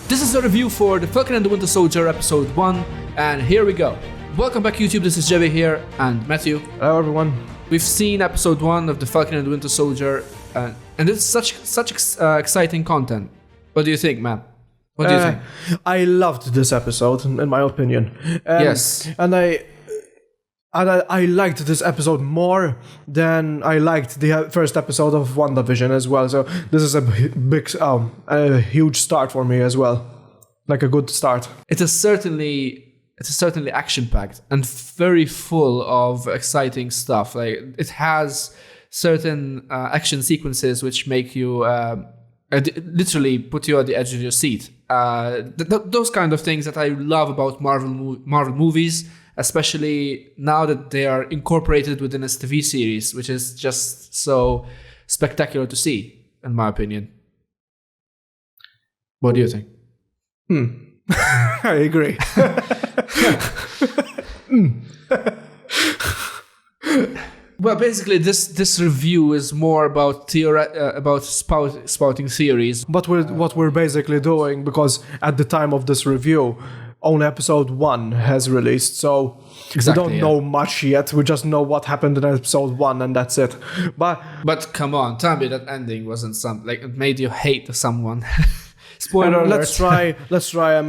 This is a review for The Falcon and the Winter Soldier Episode 1, and here we go. Welcome back YouTube, this is Jevvy here, and Matthew. Hello everyone. We've seen Episode 1 of The Falcon and the Winter Soldier, and it's such exciting content. What do you think, man? What do you think? I loved this episode, in my opinion. Yes. And I liked this episode more than I liked the first episode of WandaVision as well. So this is a huge start for me as well. Like a good start. It's certainly action-packed and very full of exciting stuff. Like it has certain action sequences which make you literally put you at the edge of your seat. Those kind of things that I love about Marvel movies, especially now that they are incorporated within a TV series, which is just so spectacular to see, in my opinion. What do you think? I agree. Well, basically, this review is more about spouting theories. But what we're basically doing, because at the time of this review, only episode 1 has released, so Exactly, we don't know much yet. We just know what happened in episode 1, and that's it. But come on, tell me that ending wasn't it made you hate someone. Spoiler alert. Let's try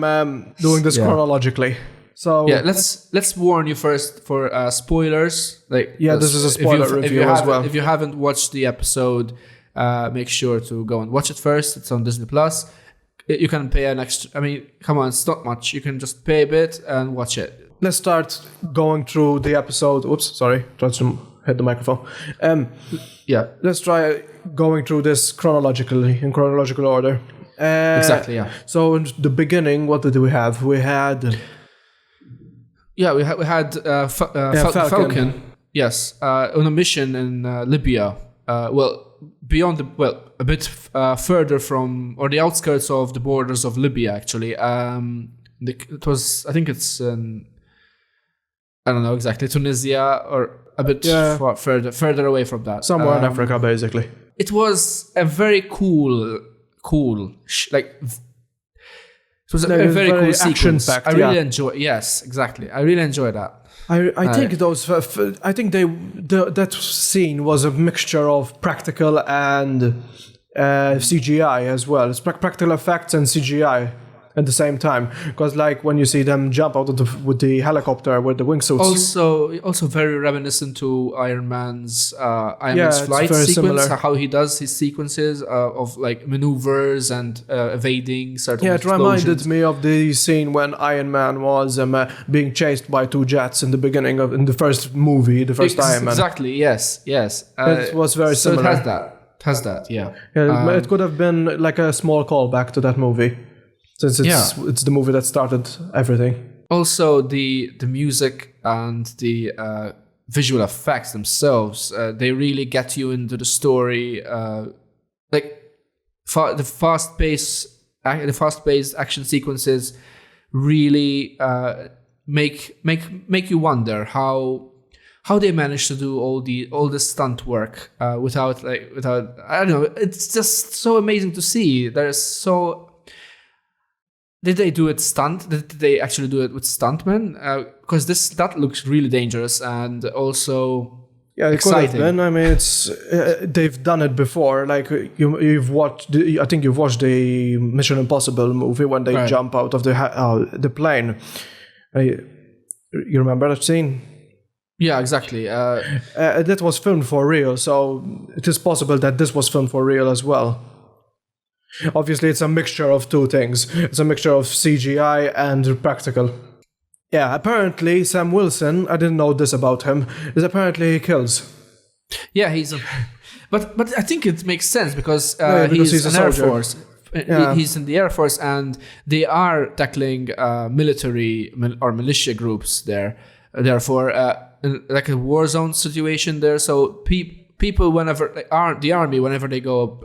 doing this chronologically. So yeah, let's warn you first for spoilers. This is a spoiler review as well. If you haven't watched the episode, make sure to go and watch it first. It's on Disney Plus. You can pay an extra. I mean, come on, it's not much. You can just pay a bit and watch it. Let's start going through the episode. Oops, sorry, tried to hit the microphone. Let's try going through this in chronological order. Exactly, yeah. So in the beginning, what did we have? We had Falcon. Yes, on a mission in Libya. A bit further from, or the outskirts of the borders of Libya, actually. It was, I think it's in, I don't know exactly, Tunisia, or a bit further away from that. Somewhere in Africa, basically. It was a very cool, it was a very cool sequence. I really enjoy. Yes, exactly. I really enjoy that. I think that scene was a mixture of practical and CGI as well. It's practical effects and CGI at the same time, because like when you see them jump out of with the helicopter with the wingsuits. Also very reminiscent to Iron Man's flight sequence. Similar. How he does his sequences of like maneuvers and evading certain explosions. It reminded me of the scene when Iron Man was being chased by 2 jets in the beginning in the first movie, the first Iron Man. Exactly. Yes. It was very similar. It has that. Yeah. It could have been like a small callback to that movie, since it's the movie that started everything. Also, the music and the visual effects themselves, they really get you into the story. The fast-paced action sequences really make you wonder how they managed to do all the stunt work without I don't know. It's just so amazing to see. Did they do it stunt? Did they actually do it with stuntmen? Because that looks really dangerous and also exciting. Could have been. I mean, it's they've done it before. Like you've watched. I think you've watched the Mission Impossible movie when they jump out of the plane. You remember that scene? Yeah, exactly. That was filmed for real, so it is possible that this was filmed for real as well. Obviously, it's a mixture of 2 things. It's a mixture of CGI and practical. Yeah, apparently Sam Wilson, I didn't know this about him, is apparently he kills. Yeah, but I think it makes sense because he's in a Air soldier. Force. He's in the Air Force, and they are tackling military or militia groups there. Therefore, like a war zone situation there. So people, whenever the army, whenever they go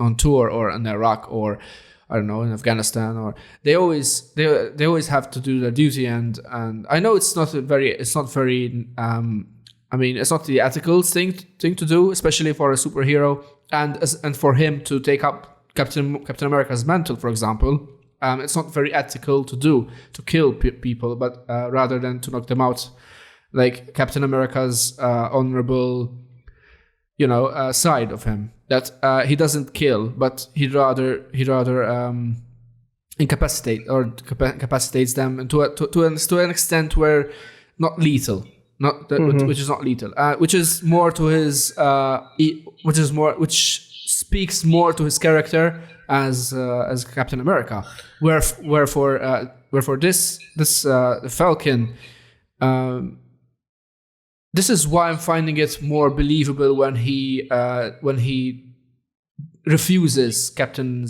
on tour or in Iraq or I don't know in Afghanistan, or they always have to do their duty, and I know it's not very I mean, it's not the ethical thing to do, especially for a superhero, and for him to take up Captain America's mantle, for example. it's not very ethical to kill people, but rather than to knock them out, like Captain America's honorable, side of him, that he doesn't kill, but he'd rather incapacitates them to an extent where not lethal, which is not lethal, which is more to his which speaks more to his character as Captain America. Wherefore this Falcon. This is why I'm finding it more believable when he refuses Captain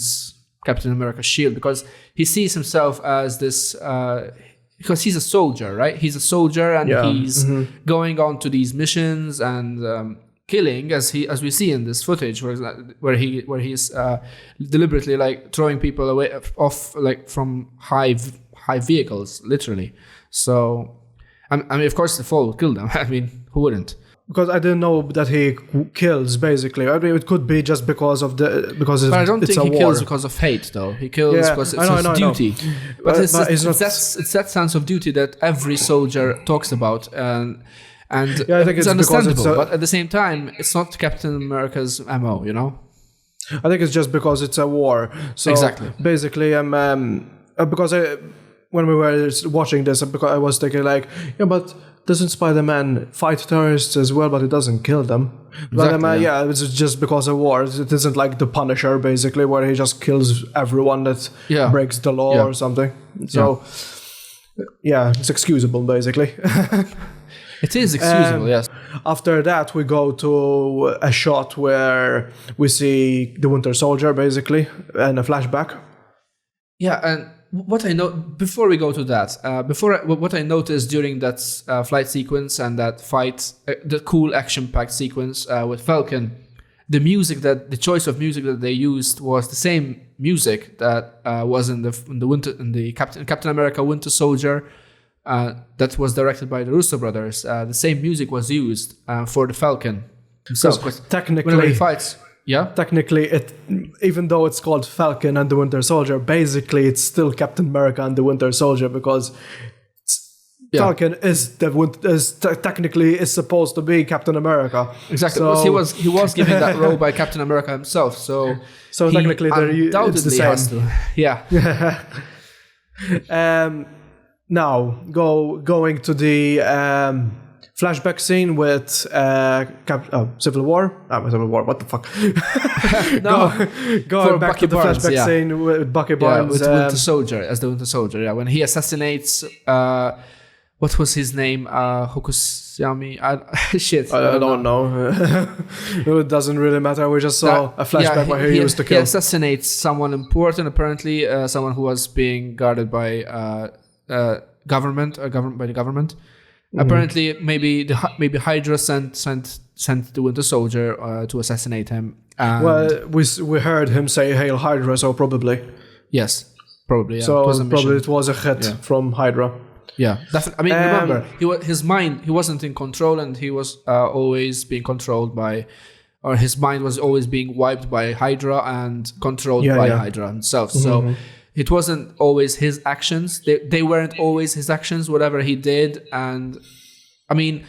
America's shield, because he sees himself as this. Because he's a soldier, right? He's a soldier, and he's going on to these missions and killing, as we see in this footage, where he's deliberately like throwing people away off like from high vehicles, literally. So. I mean, of course, the fall would kill them. I mean, who wouldn't? Because I didn't know that he kills, basically. I mean, it could be just because of because but I don't think he kills because of hate, though. He kills because it's his duty. But it's that sense of duty that every soldier talks about, and I think it's understandable. But at the same time, it's not Captain America's MO, I think it's just because it's a war. So exactly. Basically, because when we were watching this, because I was thinking like, but doesn't Spider-Man fight terrorists as well, but he doesn't kill them? Exactly, but it's just because of war. It isn't like the Punisher, basically, where he just kills everyone that breaks the law or something. So, it's excusable, basically. It is excusable, yes. After that, we go to a shot where we see the Winter Soldier, basically, and a flashback. Yeah, and what I know before we go to that, what I noticed during that flight sequence and that fight, the cool action-packed sequence with Falcon, the choice of music that they used was the same music that was in the Captain America Winter Soldier, that was directed by the Russo brothers. The same music was used for the Falcon himself. Technically, whenever he fights. Yeah. Technically, even though it's called Falcon and the Winter Soldier, basically it's still Captain America and the Winter Soldier, because Falcon technically is supposed to be Captain America. Exactly. So, he was given that role by Captain America himself. So technically, it's the same. Has to. Yeah. Now going to the. Flashback scene with Civil War. Civil War. What the fuck? Going back to the Barnes, flashback scene with Bucky Barnes, with Winter Soldier as the Winter Soldier. Yeah, when he assassinates. What was his name? Hokusami. Shit. I don't know. It doesn't really matter. We just saw a flashback where he used to kill. He assassinates someone important. Apparently, someone who was being guarded by government by the government. Apparently, maybe Hydra sent the Winter Soldier to assassinate him. Well, we heard him say "Hail Hydra," so probably. Yes, probably. Yeah. So it was a hit from Hydra. Yeah, definitely. I mean, remember, his mind. He wasn't in control, and he was always being controlled by, or his mind was always being wiped by Hydra and controlled by Hydra himself. So. It wasn't always his actions. They weren't always his actions, whatever he did. And I mean,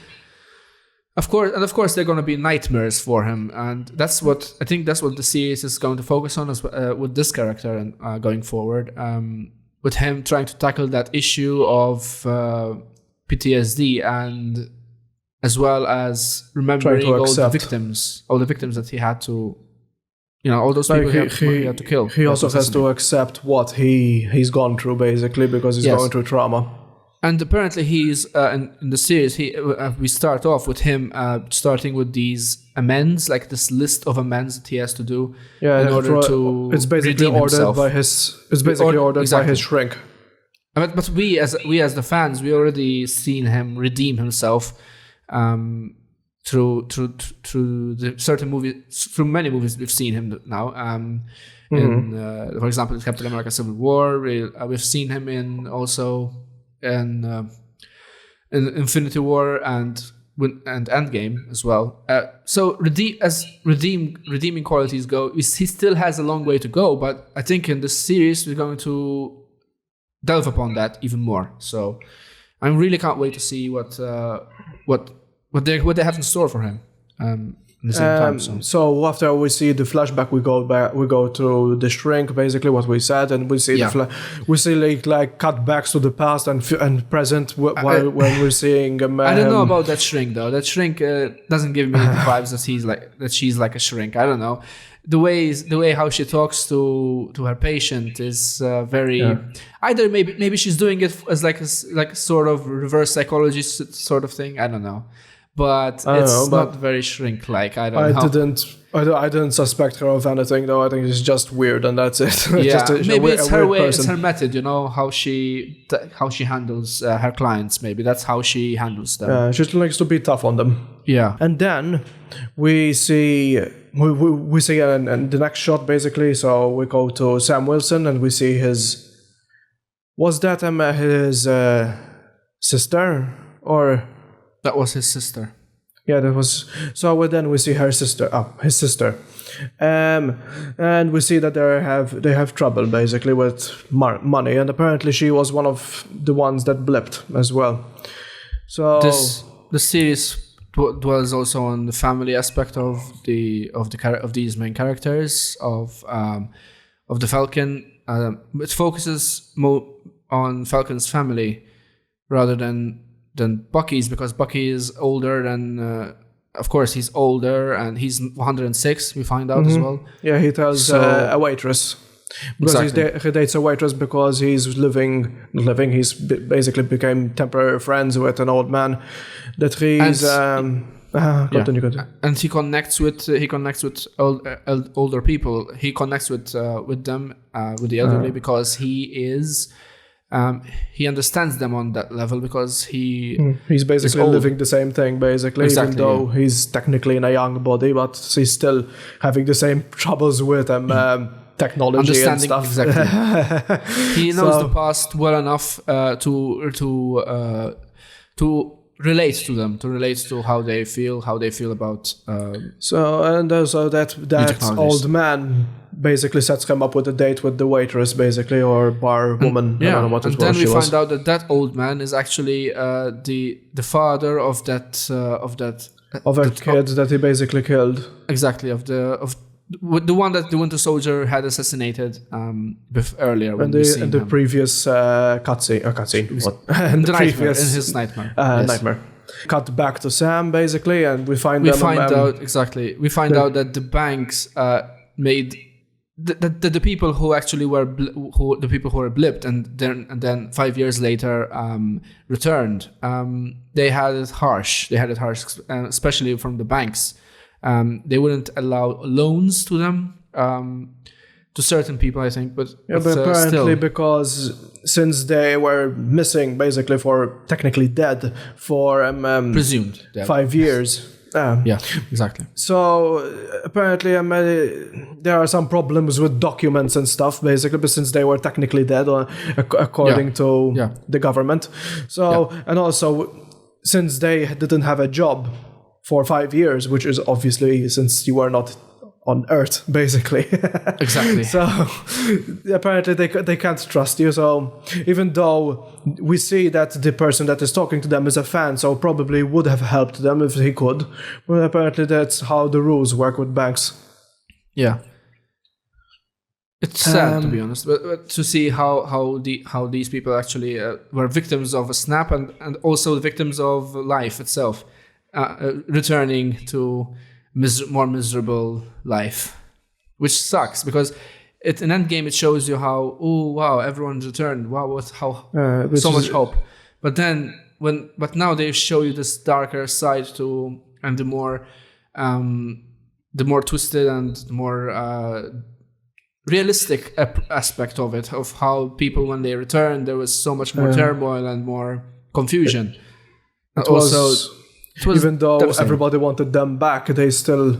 of course, they're going to be nightmares for him. And that's what the series is going to focus on with this character and going forward. With him trying to tackle that issue of PTSD, and as well as remembering all the victims that he had to. All those people he had to kill. He also has to accept what he's gone through, basically, because he's going through trauma. And apparently he's, in the series, we start off with him starting with these amends, like this list of amends that he has to do in order to it's basically redeem ordered himself. by his by his shrink. But we as the fans, we already seen him redeem himself through the certain movies, through many movies we've seen him now. In for example, Captain America: Civil War. We've seen him in Infinity War and Endgame as well. So redeeming qualities go, he still has a long way to go. But I think in this series we're going to delve upon that even more. So I really can't wait to see what they have in store for him. At the same time. So after we see the flashback, we go to the shrink, basically what we said, and we see we see like cutbacks to the past and present when we're seeing. I don't know about that shrink though. That shrink doesn't give me the vibes that she's like a shrink. I don't know. The way how she talks to her patient is very either maybe she's doing it as like a sort of reverse psychology sort of thing. I don't know. But it's not very shrink-like. I didn't suspect her of anything, though. I think it's just weird, and that's it. Yeah, maybe it's her way. It's her method. You know how she handles her clients. Maybe that's how she handles them. Yeah, she likes to be tough on them. Yeah, and then we see in the next shot, basically. So we go to Sam Wilson, and we see his. Was that his sister or? That was his sister. Yeah, that was. So then we see his sister, and we see that they have trouble basically with money, and apparently she was one of the ones that blipped as well. So the series dwells also on the family aspect of these main characters of the Falcon. It focuses more on Falcon's family rather than Bucky's, because Bucky is older than of course he's older and he's 106, we find out as well. Yeah, he tells a waitress because he dates a waitress because he's he's basically became temporary friends with an old man that he's continue. And he connects with older people. He connects with them with the elderly because he is he understands them on that level because he's basically living the same thing basically, even though he's technically in a young body, but he's still having the same troubles with technology and stuff. Exactly. He knows the past well enough to relate to them, to relate to how they feel about. And also that old man basically sets him up with a date with the waitress, basically, or bar woman. I don't know what it was. And then we find out that old man is actually the father of a kid that he basically killed. Exactly, of the one that the Winter Soldier had assassinated earlier in the previous cutscene. In his nightmare. Nightmare. Cut back to Sam basically, and we find out that the banks made the people who actually were the people who were blipped and then 5 years later returned. They had it harsh. Especially from the banks. They wouldn't allow loans to them, to certain people, I think. But apparently still. Because since they were missing, basically for technically dead for presumed dead. 5 years. Yeah, exactly. So apparently there are some problems with documents and stuff, basically, but since they were technically dead, according to the government. So and also since they didn't have a job for 5 years, which is obviously since you were not on Earth, basically. Exactly. So apparently they can't trust you. So even though we see that the person that is talking to them is a fan, so probably would have helped them if he could. But apparently that's how the rules work with banks. Yeah. It's sad, to be honest, but to see how these people actually were victims of a snap and also victims of life itself, returning to more miserable life, which sucks because in Endgame it shows you how everyone's returned, so much hope, but now they show you this darker side to, and the more twisted and the more realistic aspect of it, of how people when they returned there was so much more turmoil and more confusion. Even though everybody wanted them back, it still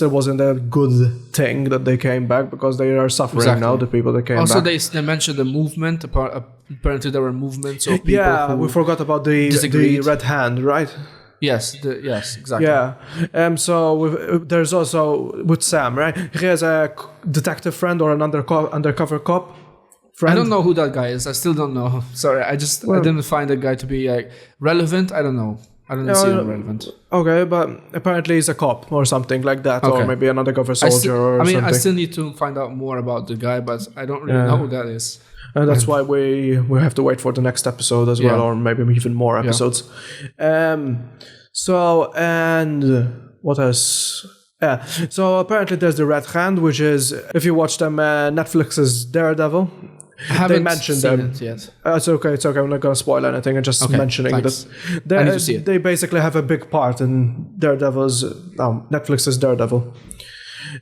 wasn't a good thing that they came back because they are suffering now, the people that came back. Also, they mentioned the movement. Apparently, there were movements of people who we forgot about the Red Hand, right? Yes, exactly. Yeah. So there's also with Sam, right? He has a detective friend or an undercover cop friend. I don't know who that guy is. I still don't know. Sorry, I didn't find that guy to be like relevant. I don't know. I don't see him relevant. Okay, but apparently he's a cop or something like that, or Okay. maybe an undercover soldier or something. I still need to find out more about the guy, but I don't really know who that is. And that's why we have to wait for the next episode as well, or maybe even more episodes. So, and what else? Yeah. So apparently there's the Red Hand, which is, if you watch them, Netflix's Daredevil. I haven't they mentioned seen them. it yet. It's okay. I'm not going to spoil anything. I'm just mentioning thanks. that I need to see it. they basically have a big part in Daredevil's, Netflix's Daredevil.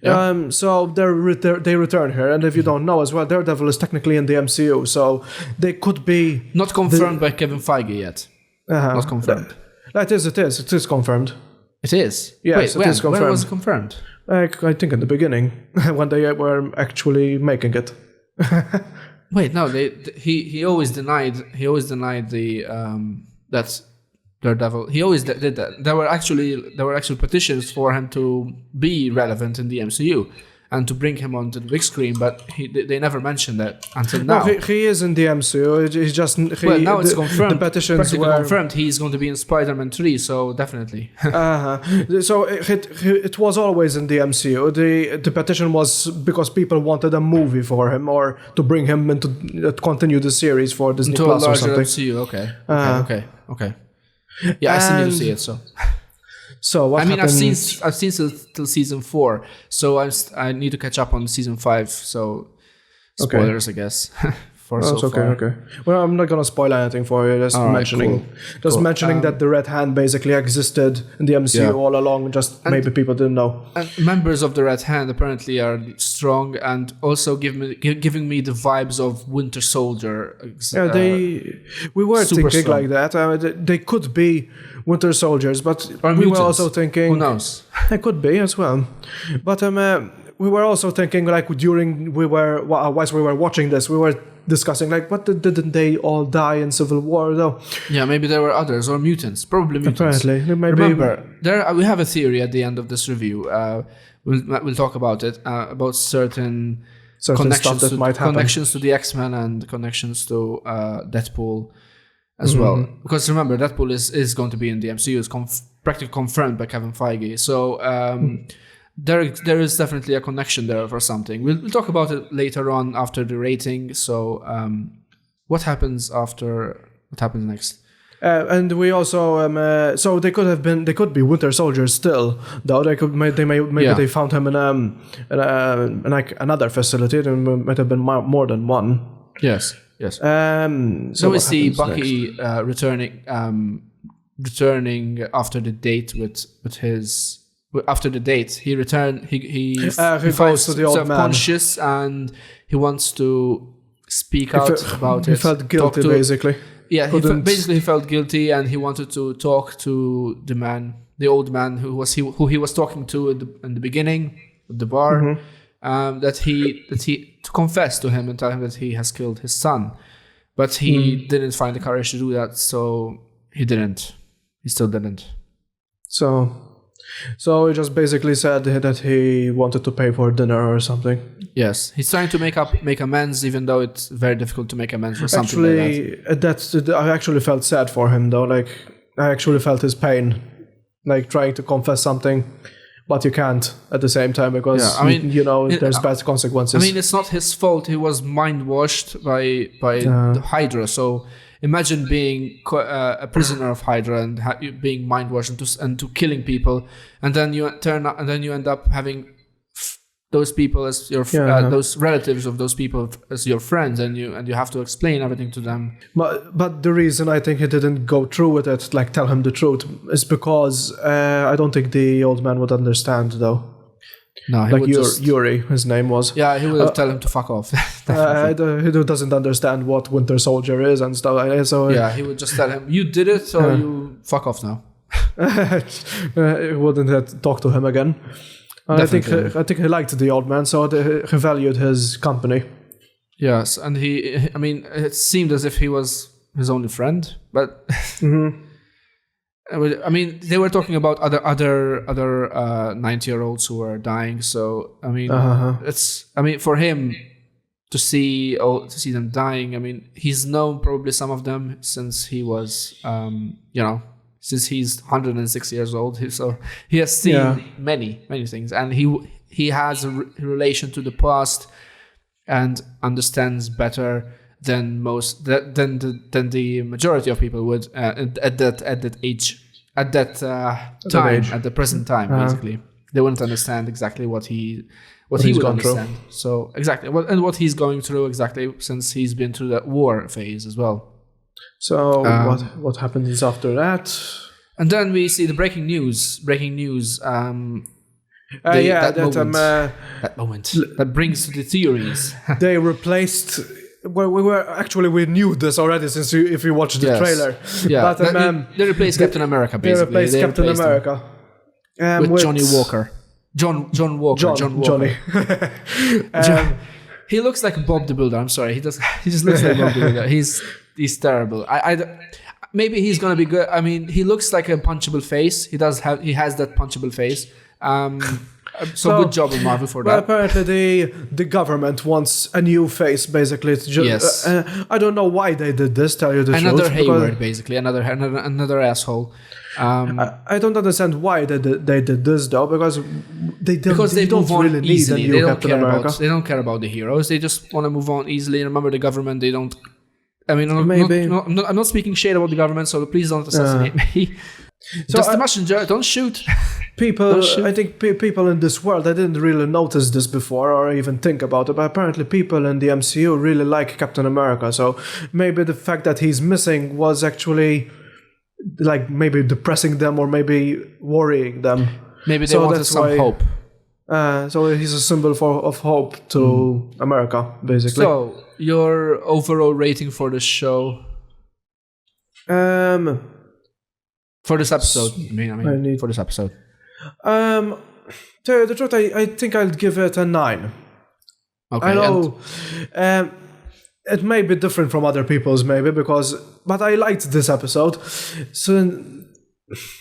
Yeah. So they return here, and if you don't know as well, Daredevil is technically in the MCU, so they could be Not confirmed by Kevin Feige yet. Not confirmed. It is confirmed. It is? Yes, Wait, it is confirmed. When was it confirmed? I think in the beginning, when they were actually making it. Wait, no, he always denied the that Daredevil. He always did that. There were actual petitions for him to be relevant in the MCU and to bring him onto the big screen, but they never mentioned that until now. No, he is in the MCU. He's just now it's confirmed. The petitions were confirmed. He's going to be in Spider-Man 3, so definitely. So it was always in the MCU. The petition was because people wanted a movie for him or to bring him into continue the series for Disney Into Plus a or larger something. MCU. Okay. Yeah, I still need to see it. So what happened? I've seen till season 4, so I need to catch up on season 5. So spoilers, I guess. For so far. Okay. Well, I'm not gonna spoil anything for you. Just mentioning that the Red Hand basically existed in the MCU all along. Just maybe people didn't know. And members of the Red Hand apparently are strong and also giving me the vibes of Winter Soldier. We were thinking strong. like that. They could be Winter Soldiers, but Or we mutants. were also thinking Who knows? They could be as well. But we were also thinking like whilst we were watching this, we were discussing like what didn't they all die in Civil War though? Yeah, maybe there were others or mutants. Probably mutants. Apparently, maybe. Remember, we have a theory at the end of this review. We'll talk about it about certain stuff that might happen. Connections to the X-Men and connections to Deadpool as well. Because remember, Deadpool is going to be in the MCU. It's practically confirmed by Kevin Feige. So there is definitely a connection there for something. We'll talk about it later on after the rating. So what happens next? And we also so they could be Winter Soldiers still though. They found him in like another facility. There might have been more than one. Yes. So we see Bucky returning after the date with his. After the date, he returned. He falls to the old man, self-conscious, and he wants to speak out about it. He felt guilty, basically. Yeah, he felt guilty, and he wanted to talk to the old man who he was talking to in the beginning at the bar. That he to confess to him and tell him that he has killed his son, but he didn't find the courage to do that, so he didn't. He still didn't. So he just basically said that he wanted to pay for dinner or something. Yes, he's trying to make amends, even though it's very difficult to make amends for something like that. I actually felt sad for him though. Like I actually felt his pain, like trying to confess something, but you can't at the same time because there's bad consequences. I mean, it's not his fault. He was mind washed by the Hydra. So imagine being a prisoner of Hydra and being mind washed and to killing people, and then you end up having those people as your those relatives of those people as your friends, and you have to explain everything to them. But the reason I think he didn't go through with it, like tell him the truth, is because I don't think the old man would understand though. No, he like would Yuri, his name was. Yeah, he would tell him to fuck off. He doesn't understand what Winter Soldier is and stuff like that. So yeah, he would just tell him, "You did it, so you fuck off now." He wouldn't talk to him again. I think he liked the old man, so he valued his company. Yes, and it seemed as if he was his only friend, but. I mean, they were talking about other 90-year-olds who were dying. So I mean, for him, to see them dying. I mean, he's known probably some of them since he was, since he's 106 years old. So he has seen many things, and he has a relation to the past and understands better than the majority of people would at that age, at the present time. Basically, they wouldn't understand exactly what he would understand. So exactly what he's going through exactly, since he's been through that war phase as well. So what happens after that? And then we see the breaking news. That moment that brings to the theories. They replaced. Well, we knew this already since if you watched the trailer. Yeah, but, they replaced Captain America. Basically, they replaced Captain America with Johnny Walker. John Walker. Johnny. He looks like Bob the Builder. I'm sorry. He just looks like Bob the Builder. He's terrible. Maybe he's gonna be good. I mean, he looks like a punchable face. He has that punchable face. So good job on Marvel for that. Well, apparently the government wants a new face. Basically, it's just I don't know why they did this. Tell you the truth. Another Hayward, basically, another asshole. I don't understand why they did this though, because they don't really need easily. a new Captain America. They don't care about the heroes. They just want to move on easily. Remember, the government, they don't. I mean, I'm not speaking shade about the government, so please don't assassinate me. Just the messenger, don't shoot. I think people in this world, I didn't really notice this before or even think about it, but apparently people in the MCU really like Captain America, so maybe the fact that he's missing was actually like maybe depressing them or maybe worrying them. Maybe they wanted some hope. So he's a symbol of hope to America, basically. So, your overall rating for the show? For this episode, for this episode. To tell you the truth, I think I'll give it a 9. Okay. I know it may be different from other people's, maybe, but I liked this episode. So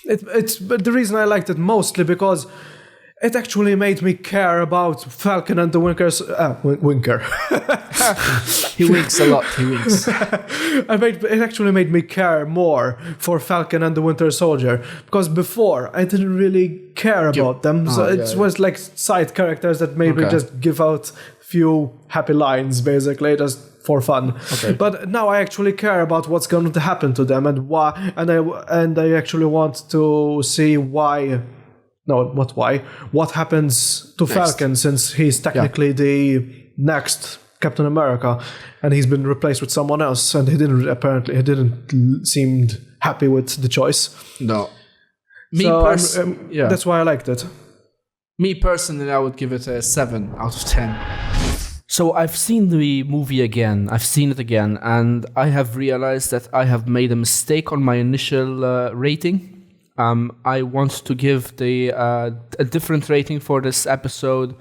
but the reason I liked it mostly because it actually made me care about Falcon and the Winker. He winks a lot. He winks. It actually made me care more for Falcon and the Winter Soldier, because before I didn't really care about them. So it was like side characters that maybe just give out few happy lines, basically, just for fun. Okay. But now I actually care about what's going to happen to them and why, and I actually want to see why. No, not why. What happens to Falcon, since he's technically the next Captain America, and he's been replaced with someone else, and he didn't seem happy with the choice. No. That's why I liked it. Me personally, I would give it a 7 out of 10. So I've seen the movie again. I've seen it again, and I have realized that I have made a mistake on my initial rating. I want to give a different rating for this episode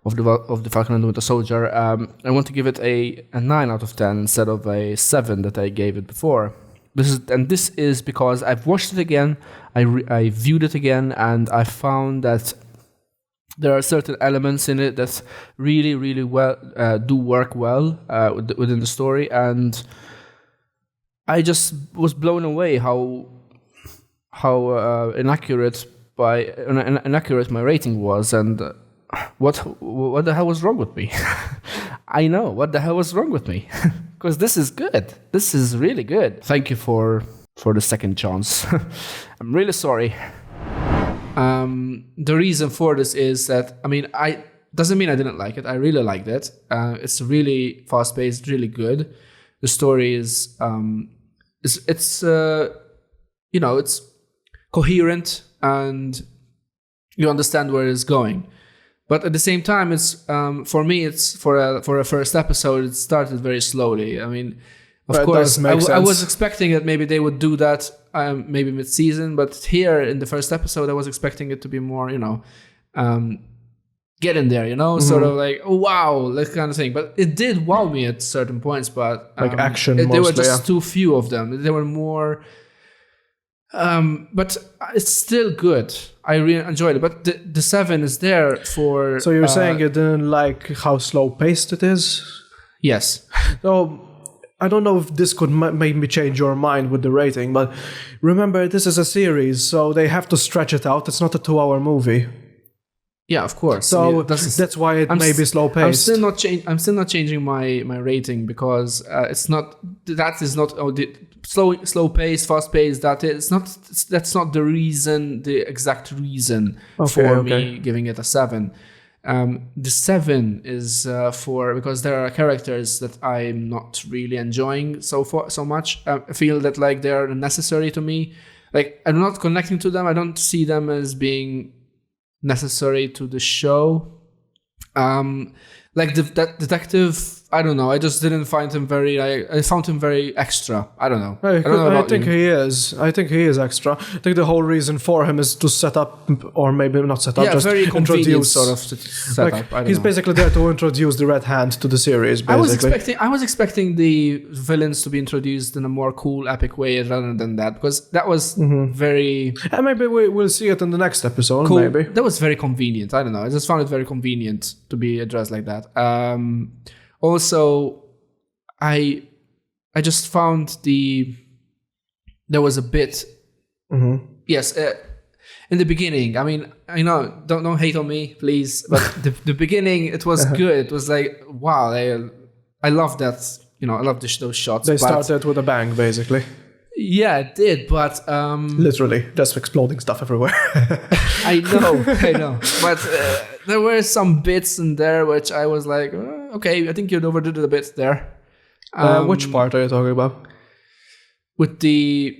of the Falcon and the Winter Soldier. I want to give it a 9 out of 10 instead of a 7 that I gave it before. This is because I've watched it again, I viewed it again, and I found that there are certain elements in it that really, really well do work well within the story, and I just was blown away how inaccurate my rating was, and what the hell was wrong with me? I know what the hell was wrong with me, because this is good. This is really good. Thank you for the second chance. I'm really sorry. The reason for this is that doesn't mean I didn't like it. I really liked it. It's really fast paced, really good. The story is it's coherent, and you understand where it's going. But at the same time, it's for me, it's for a first episode, it started very slowly. I mean, of course, I was expecting that maybe they would do that maybe mid-season, but here in the first episode, I was expecting it to be more, get in there, sort of like, oh, wow, that kind of thing. But it did wow me at certain points, but like action, there were just too few of them. There were more. But it's still good. I really enjoyed it. But the 7 is there for. So you're saying you didn't like how slow paced it is? Yes. So I don't know if this could make me change your mind with the rating, but remember, this is a series, so they have to stretch it out. It's not a 2-hour movie. Yeah, of course. So that's why it may be slow paced. I'm still not changing my rating because it's not the slow paced, fast paced. That's not the exact reason for me giving it a 7. The 7 is because there are characters that I'm not really enjoying so much. I feel that like they are necessary to me. Like I'm not connecting to them. I don't see them as being necessary to the show. Like that detective, I don't know. I just didn't find him very. I found him very extra. I don't know. I think he is. I think he is extra. I think the whole reason for him is to set up, or maybe not set up, just very introduce sort of setup. He's basically there to introduce the Red Hand to the series. Basically, I was expecting the villains to be introduced in a more cool, epic way rather than that, because that was very. And maybe we'll see it in the next episode. Cool. Maybe that was very convenient. I don't know. I just found it very convenient to be addressed like that. Also, I just found there was a bit. Yes, in the beginning. I mean, I know, don't hate on me, please. But the beginning, it was good. It was like, wow, I love that. I love those shots. They started with a bang, basically. Yeah, it did, but literally just exploding stuff everywhere. I know, but there were some bits in there which I was like, okay, I think you overdid it a bit there. Which part are you talking about? With the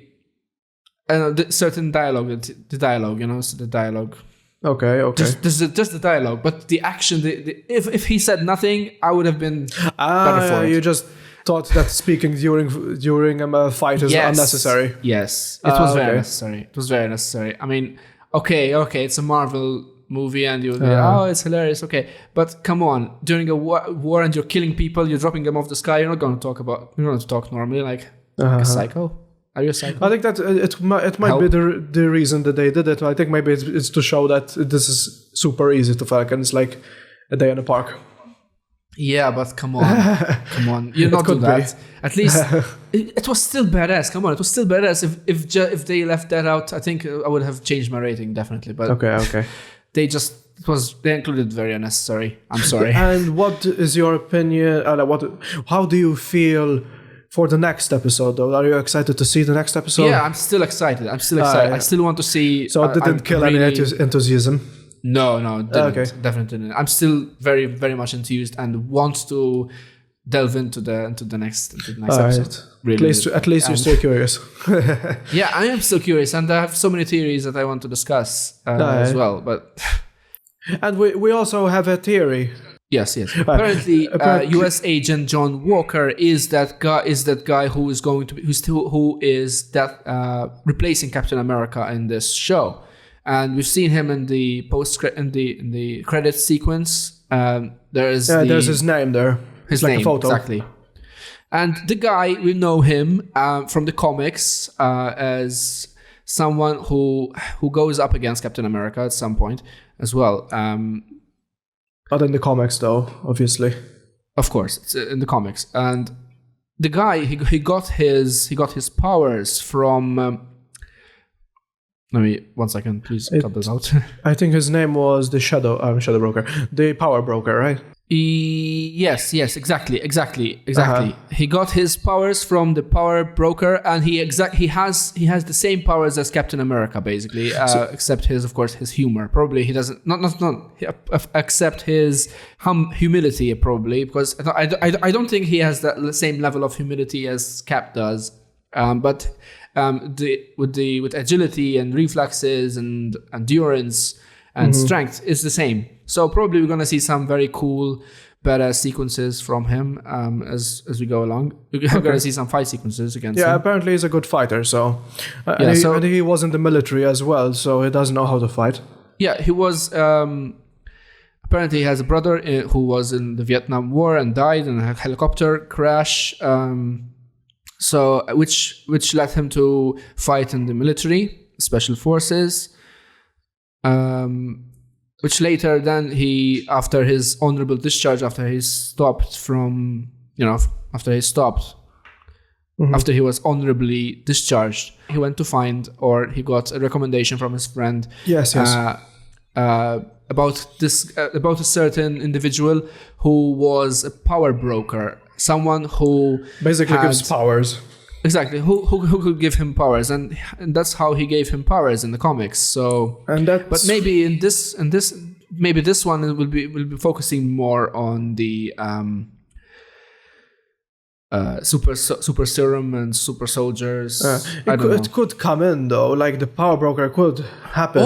certain dialogue, the dialogue, so the dialogue. Okay. Just the dialogue, but the action. If he said nothing, I would have been better for it. You just thought that speaking during a fight is unnecessary. Yes, it was very necessary. It was very necessary. I mean, okay, it's a Marvel movie, and you'll be, it's hilarious. Okay, but come on, during a war and you're killing people, you're dropping them off the sky. You're not going to talk normally like a psycho. Are you a psycho? I think that it might be the reason that they did it. I think maybe it's to show that this is super easy to Falcon. It's like a day in the park. Yeah, but come on, you're not doing that. At least it was still badass. Come on, it was still badass. If they left that out, I think I would have changed my rating definitely. But okay. They included very unnecessary. I'm sorry. And what is your opinion? How do you feel for the next episode, though? Are you excited to see the next episode? Yeah, I'm still excited. I still want to see. So it didn't kill any enthusiasm? No, it didn't. Okay. Definitely didn't. I'm still very, very much enthused and want to delve into the next episode. Right. Really, at least you're still curious. Yeah, I am still curious, and I have so many theories that I want to discuss as well. But and we also have a theory. Yes. Apparently, U.S. agent John Walker is that guy who is replacing Captain America in this show, and we've seen him in the in the credits sequence. There's his name there. His name, like a photo. Exactly. And the guy, we know him from the comics as someone who goes up against Captain America at some point as well. Not in the comics, though, obviously. Of course, it's in the comics. And the guy, he got his powers from. Let me 1 second, please cut this out. I think his name was the Shadow Broker, the Power Broker, right? Yes, exactly. He got his powers from the Power Broker, and he has the same powers as Captain America, basically, except his humor. Probably he doesn't accept his humility, probably, because I don't think he has the same level of humility as Cap does. But with agility and reflexes and endurance and strength is the same. So probably we're gonna see some very cool, badass sequences from him as we go along. We're gonna see some fight sequences against him. Yeah, apparently he's a good fighter. So and he was in the military as well, so he does know how to fight. Yeah, he was. Apparently, he has a brother who was in the Vietnam War and died in a helicopter crash. So which led him to fight in the military, special forces. Which later then after his honorable discharge, after he stopped from after he stopped, after he was honorably discharged, he went to find, or he got a recommendation from his friend. Yes. About a certain individual who was a power broker, someone who basically gives powers. Exactly, who could give him powers, and that's how he gave him powers in the comics. So, but maybe in this one will be focusing more on the super serum and super soldiers. It could come in though, like the power broker could happen,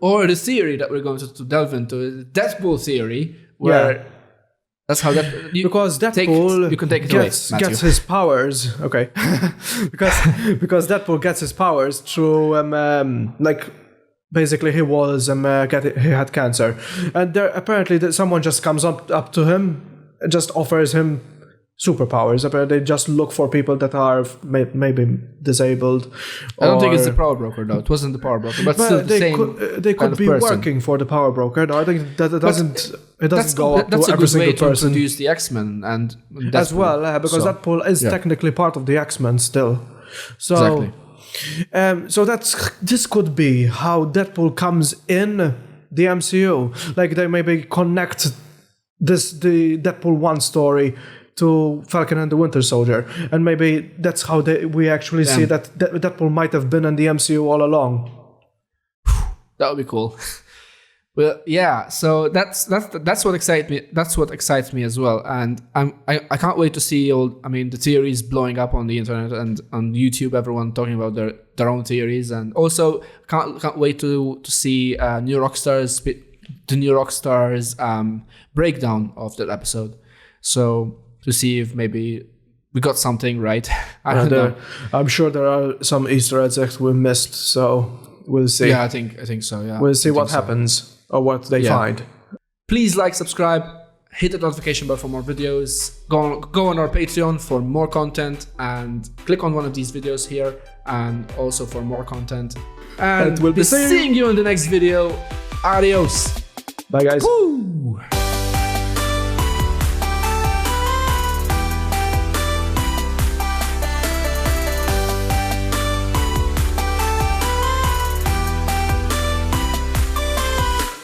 or the theory that we're going to delve into is Deadpool theory, where that's how that because Deadpool you can take it gets his powers. Okay, because Deadpool gets his powers through like basically he had cancer, and there apparently someone just comes up to him and just offers him superpowers. Apparently, they just look for people that are maybe disabled. I don't think it's the power broker though. It wasn't the power broker, but still the same. They could be working for the power broker. No, I think that it doesn't go up to every single person. That's a good way to introduce the X-Men and Deadpool. As well, because Deadpool is technically part of the X-Men still. So, exactly. So this could be how Deadpool comes in the MCU. Like they maybe connect the Deadpool 1 story to Falcon and the Winter Soldier, and maybe that's how we actually see that Deadpool might have been in the MCU all along. That would be cool. Well, yeah. So that's what excites me. That's what excites me as well, and I can't wait to see the theories blowing up on the internet and on YouTube. Everyone talking about their own theories, and also can't wait to see the New Rockstars breakdown of that episode. So, to see if maybe we got something right. I don't know. I'm sure there are some Easter eggs that we missed, so we'll see. Yeah, I think so, yeah. We'll see what happens or what they find. Please subscribe, hit the notification bell for more videos, go on our Patreon for more content, and click on one of these videos here, and also for more content. And we'll be seeing you in the next video. Adios. Bye, guys. Woo!